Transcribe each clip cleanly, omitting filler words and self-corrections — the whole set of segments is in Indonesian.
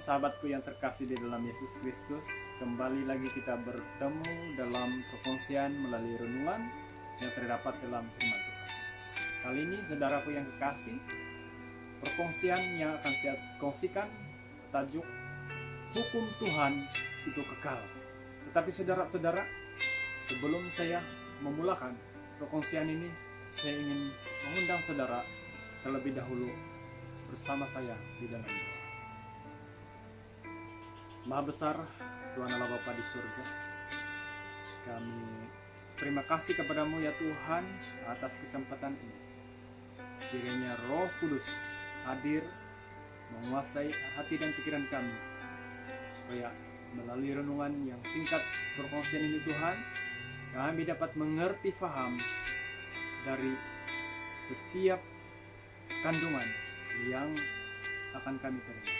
Sahabatku yang terkasih di dalam Yesus Kristus, kembali lagi kita bertemu dalam perkongsian melalui renungan yang terdapat dalam firman Tuhan. Kali ini saudaraku yang kekasih, perkongsian yang akan saya kongsikan tajuk Hukum Tuhan itu Kekal. Tetapi saudara-saudara, sebelum saya memulakan perkongsian ini, saya ingin mengundang saudara terlebih dahulu bersama saya di dalam doa. Maha besar Tuhan Allah Bapa di surga, kami terima kasih kepadamu ya Tuhan atas kesempatan ini. Kiranya Roh Kudus hadir menguasai hati dan pikiran kami, supaya melalui renungan yang singkat perkongsian ini Tuhan, kami dapat mengerti faham dari setiap kandungan yang akan kami terima.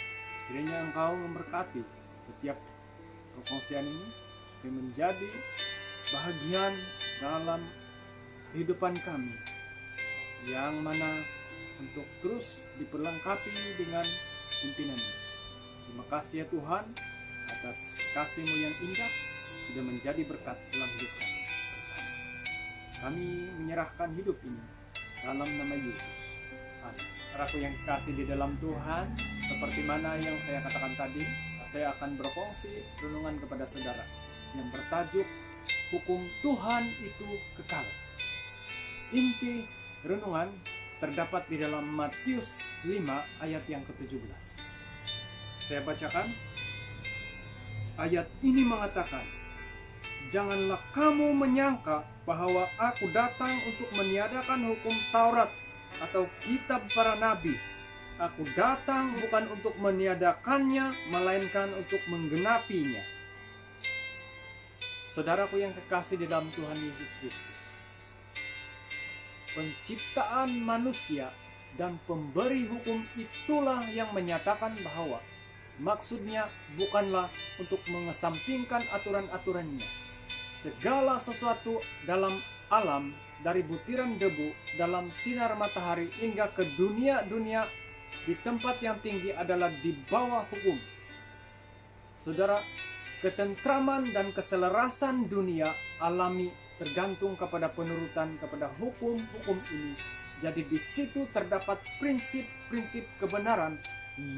Kiranya Engkau memberkati setiap perkongsian ini yang menjadi bahagian dalam kehidupan kami, yang mana untuk terus diperlengkapi dengan pimpinan-Mu. Terima kasih ya Tuhan atas kasih-Mu yang indah sudah menjadi berkat dalam hidup kami bersama. Kami menyerahkan hidup ini dalam nama Yesus. Amin. Saudaraku yang kasih di dalam Tuhan, seperti mana yang saya katakan tadi, saya akan berkongsi renungan kepada saudara yang bertajuk Hukum Tuhan itu Kekal. Inti renungan terdapat di dalam Matius 5 ayat yang ke-17. Saya bacakan. Ayat ini mengatakan, "Janganlah kamu menyangka bahwa aku datang untuk meniadakan hukum Taurat atau kitab para nabi. Aku datang bukan untuk meniadakannya, melainkan untuk menggenapinya." Saudaraku yang kekasih di dalam Tuhan Yesus Kristus, penciptaan manusia dan pemberi hukum itulah yang menyatakan bahwa maksudnya bukanlah untuk mengesampingkan aturan-aturannya. Segala sesuatu dalam alam, dari butiran debu dalam sinar matahari hingga ke dunia-dunia di tempat yang tinggi adalah di bawah hukum. Saudara, ketentraman dan keselarasan dunia alami tergantung kepada penurutan kepada hukum-hukum ini. Jadi di situ terdapat prinsip-prinsip kebenaran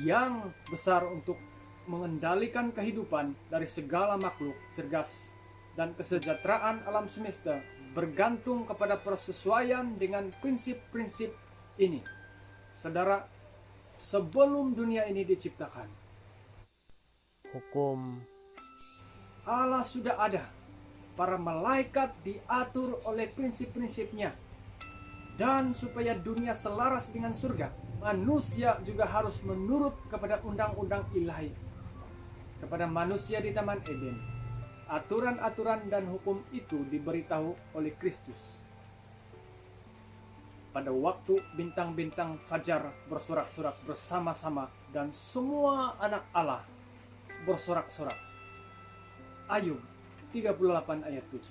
yang besar untuk mengendalikan kehidupan dari segala makhluk cergas, dan kesejahteraan alam semesta bergantung kepada persesuaian dengan prinsip-prinsip ini. Saudara, sebelum dunia ini diciptakan, hukum Allah sudah ada. Para malaikat diatur oleh prinsip-prinsipnya. Dan supaya dunia selaras dengan surga, manusia juga harus menurut kepada undang-undang ilahi. Kepada manusia di Taman Eden, aturan-aturan dan hukum itu diberitahu oleh Kristus. Pada waktu bintang-bintang fajar bersorak-sorak bersama-sama dan semua anak Allah bersorak-sorak. Ayub 38 ayat 7.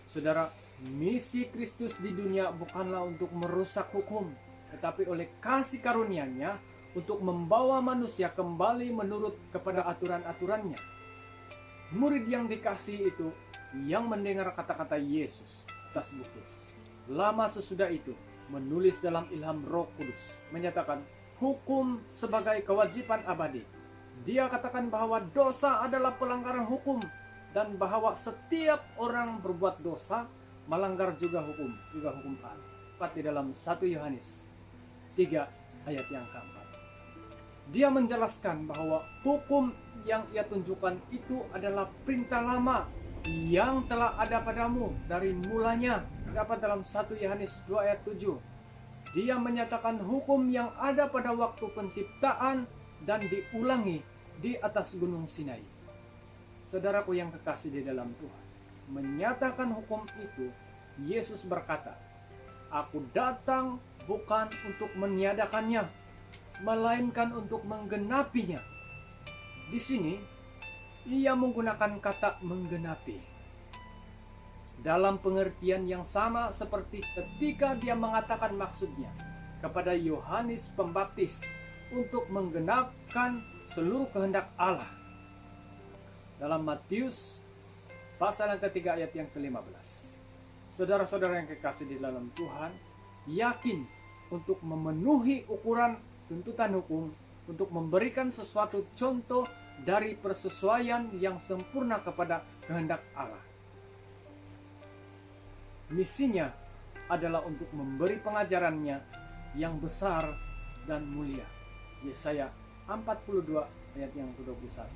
Saudara, misi Kristus di dunia bukanlah untuk merusak hukum, tetapi oleh kasih karunia-Nya untuk membawa manusia kembali menurut kepada aturan-aturannya. Murid yang dikasihi itu yang mendengar kata-kata Yesus atas bukit. Lama sesudah itu menulis dalam ilham Roh Kudus, menyatakan hukum sebagai kewajiban abadi. Dia katakan bahwa dosa adalah pelanggaran hukum, dan bahwa setiap orang berbuat dosa melanggar juga hukum Allah. Tepat di dalam 1 Yohanes 3 ayat yang keempat. Dia menjelaskan bahwa hukum yang ia tunjukkan itu adalah perintah lama yang telah ada padamu dari mulanya. Dapat dalam 1 Yohanes 2 ayat 7. Dia menyatakan hukum yang ada pada waktu penciptaan dan diulangi di atas gunung Sinai. Saudaraku yang kekasih di dalam Tuhan, menyatakan hukum itu, Yesus berkata, "Aku datang bukan untuk meniadakannya, melainkan untuk menggenapinya." Di sini, ia menggunakan kata menggenapi dalam pengertian yang sama seperti ketika dia mengatakan maksudnya kepada Yohanes Pembaptis untuk menggenapkan seluruh kehendak Allah. Dalam Matius pasal yang ketiga ayat yang ke-15. Saudara-saudara yang kekasih di dalam Tuhan, yakin untuk memenuhi ukuran tuntutan hukum, untuk memberikan sesuatu contoh dari persesuaian yang sempurna kepada kehendak Allah. Misinya adalah untuk memberi pengajarannya yang besar dan mulia. Yesaya 42 ayat yang ke-21.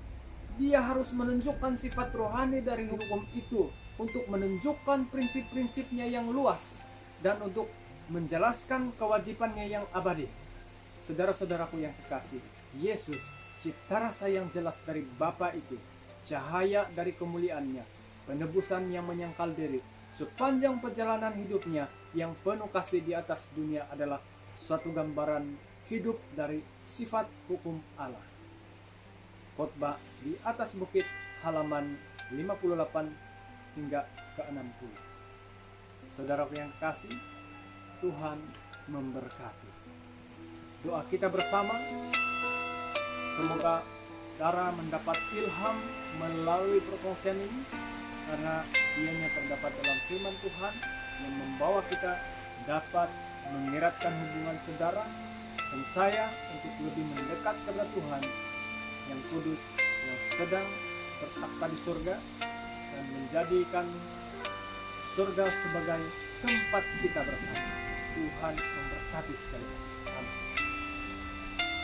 Dia harus menunjukkan sifat rohani dari hukum itu untuk menunjukkan prinsip-prinsipnya yang luas dan untuk menjelaskan kewajibannya yang abadi. Saudara-saudaraku yang kekasih, Yesus, cita rasa yang jelas dari Bapa itu, cahaya dari kemuliaannya, penebusan yang menyangkal diri, sepanjang perjalanan hidupnya yang penuh kasih di atas dunia adalah suatu gambaran hidup dari sifat hukum Allah. Khotbah di atas bukit halaman 58 hingga ke-60. Saudaraku yang kasih, Tuhan memberkati. Doa kita bersama, semoga saudara mendapat ilham melalui perkongsian ini, karena ianya terdapat dalam firman Tuhan yang membawa kita dapat mengeratkan hubungan saudara dan saya untuk lebih mendekat kepada Tuhan yang kudus, yang sedang bertakhta di surga, dan menjadikan surga sebagai tempat kita bersama. Tuhan memberkati sekalian.